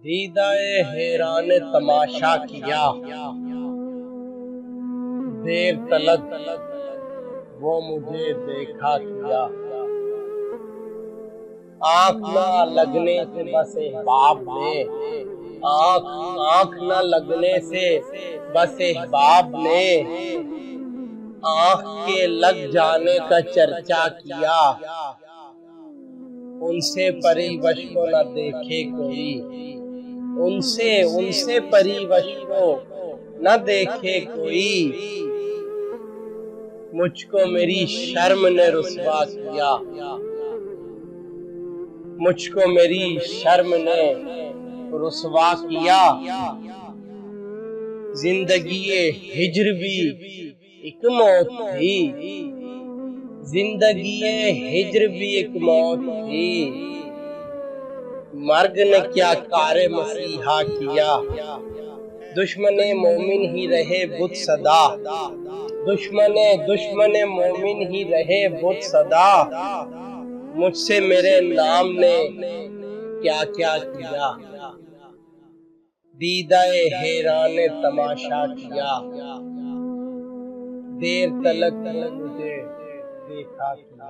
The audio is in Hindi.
दीदाए हैरान तमाशा किया, देर तलक वो मुझे देखा किया। आँख न लगने से बस अहबाब ने, आँख न लगने से बस अहबाब ने आँख के लग जाने का चर्चा किया। उनसे परिवश को न देखे कोई, उनसे परिवश को न देखे कोई। मुझको मेरी शर्म ने रुसवा किया, मुझको मेरी शर्म ने रुसवा किया। जिंदगी हिज्र भी एक मौत थी, जिंदगी हिज्र भी एक मौत थी। मर्ग ने क्या कारे मसीहा किया, दुश्मने मोमिन ही रहे बुत सदा, दुश्मने मोमिन ही रहे बुत सदा। मुझसे मेरे नाम ने क्या क्या किया, दीदाए हैरान तमाशा किया। देर तलक वो मुझे देखा किया।